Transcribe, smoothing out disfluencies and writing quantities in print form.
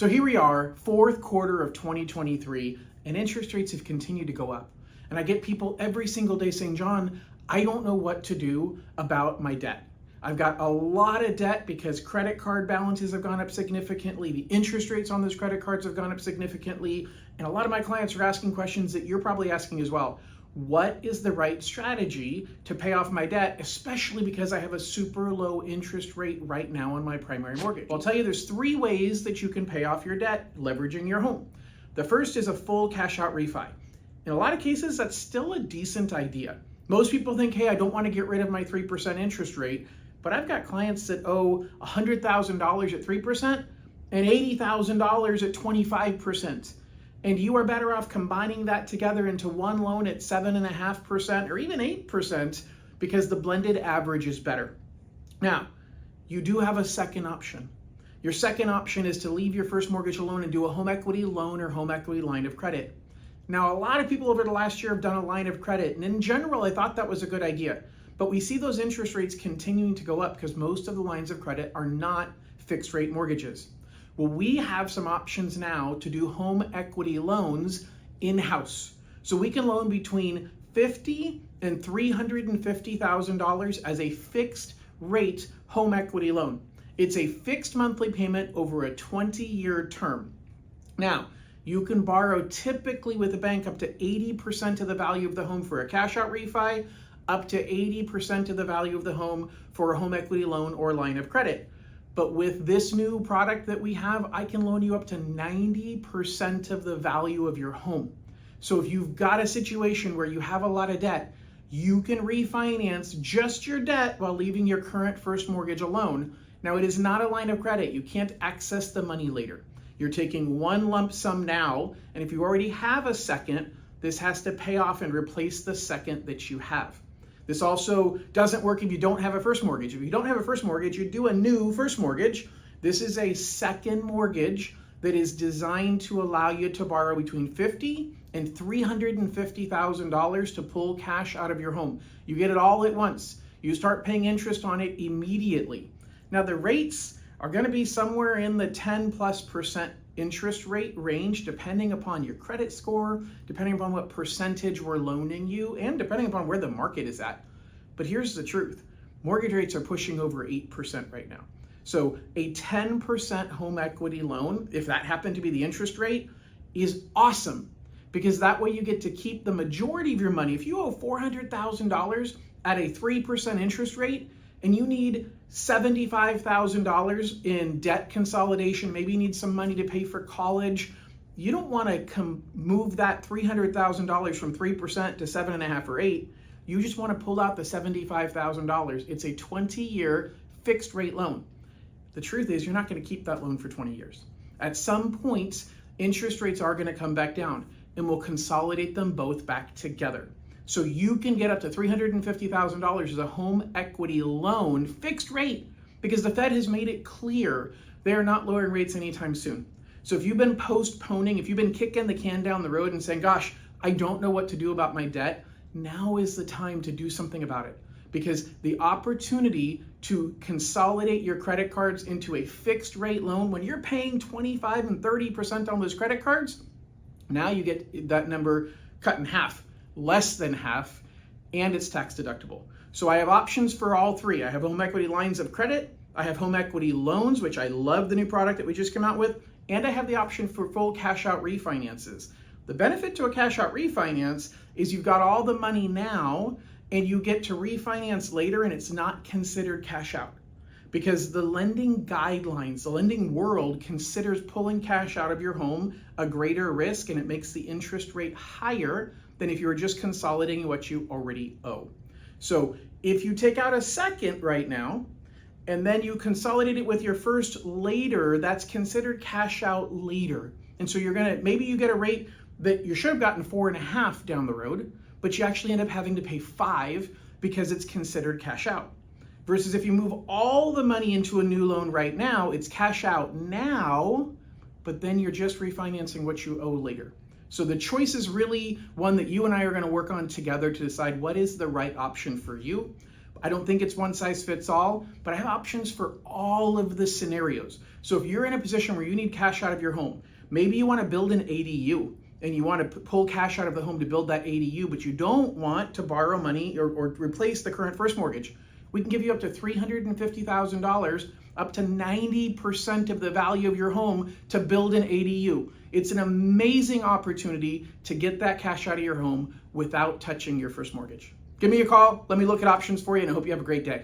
So here we are, fourth quarter of 2023, and interest rates have continued to go up. And I get people every single day saying, John, I don't know what to do about my debt. I've got a lot of debt because credit card balances have gone up significantly. The interest rates on those credit cards have gone up significantly. And a lot of my clients are asking questions that you're probably asking as well. What is the right strategy to pay off my debt, especially because I have a super low interest rate right now on my primary mortgage? Well, I'll tell you, there's three ways that you can pay off your debt leveraging your home. The first is a full cash out refi. In a lot of cases, that's still a decent idea. Most people think, hey, I don't want to get rid of my 3% interest rate, but I've got clients that owe $100,000 at 3% and $80,000 at 25%. And you are better off combining that together into one loan at 7.5% or even 8% because the blended average is better. Now, you do have a second option. Your second option is to leave your first mortgage alone and do a home equity loan or home equity line of credit. Now, a lot of people over the last year have done a line of credit, and in general, I thought that was a good idea. But we see those interest rates continuing to go up because most of the lines of credit are not fixed rate mortgages. Well, we have some options now to do home equity loans in-house. So we can loan between $50,000 and $350,000 as a fixed rate home equity loan. It's a fixed monthly payment over a 20-year term. Now, you can borrow typically with a bank up to 80% of the value of the home for a cash out refi, up to 80% of the value of the home for a home equity loan or line of credit. But with this new product that we have, I can loan you up to 90% of the value of your home. So if you've got a situation where you have a lot of debt, you can refinance just your debt while leaving your current first mortgage alone. Now, it is not a line of credit. You can't access the money later. You're taking one lump sum now, and if you already have a second, this has to pay off and replace the second that you have. This also doesn't work if you don't have a first mortgage. If you don't have a first mortgage, you do a new first mortgage. This is a second mortgage that is designed to allow you to borrow between $50,000 and $350,000 to pull cash out of your home. You get it all at once. You start paying interest on it immediately. Now, the rates are going to be somewhere in the 10+% interest rate range, depending upon your credit score, depending upon what percentage we're loaning you, and depending upon where the market is at. But here's the truth. Mortgage rates are pushing over 8% right now. So a 10% home equity loan, if that happened to be the interest rate, is awesome because that way you get to keep the majority of your money. If you owe $400,000 at a 3% interest rate and you need $75,000 in debt consolidation, maybe you need some money to pay for college, you don't want to move that $300,000 from 3% to 7.5 or 8. You just want to pull out the $75,000. It's a 20-year fixed rate loan. The truth is you're not going to keep that loan for 20 years. At some point, interest rates are going to come back down and we'll consolidate them both back together. So you can get up to $350,000 as a home equity loan, fixed rate, because the Fed has made it clear they're not lowering rates anytime soon. So if you've been postponing, if you've been kicking the can down the road and saying, gosh, I don't know what to do about my debt, now is the time to do something about it. Because the opportunity to consolidate your credit cards into a fixed rate loan, when you're paying 25 and 30% on those credit cards, now you get that number cut in half. Less than half, and it's tax deductible. So I have options for all three. I have home equity lines of credit, I have home equity loans, which I love the new product that we just came out with, and I have the option for full cash out refinances. The benefit to a cash out refinance is you've got all the money now and you get to refinance later and it's not considered cash out. Because the lending guidelines, the lending world considers pulling cash out of your home a greater risk and it makes the interest rate higher than if you were just consolidating what you already owe. So if you take out a second right now, and then you consolidate it with your first later, that's considered cash out later. And so maybe you get a rate that you should have gotten 4.5 down the road, but you actually end up having to pay 5 because it's considered cash out. Versus if you move all the money into a new loan right now, it's cash out now, but then you're just refinancing what you owe later. So the choice is really one that you and I are going to work on together to decide what is the right option for you. I don't think it's one size fits all, but I have options for all of the scenarios. So if you're in a position where you need cash out of your home, maybe you want to build an ADU and you want to pull cash out of the home to build that ADU, but you don't want to borrow money or replace the current first mortgage, we can give you up to $350,000, up to 90% of the value of your home to build an ADU. It's an amazing opportunity to get that cash out of your home without touching your first mortgage. Give me a call. Let me look at options for you, and I hope you have a great day.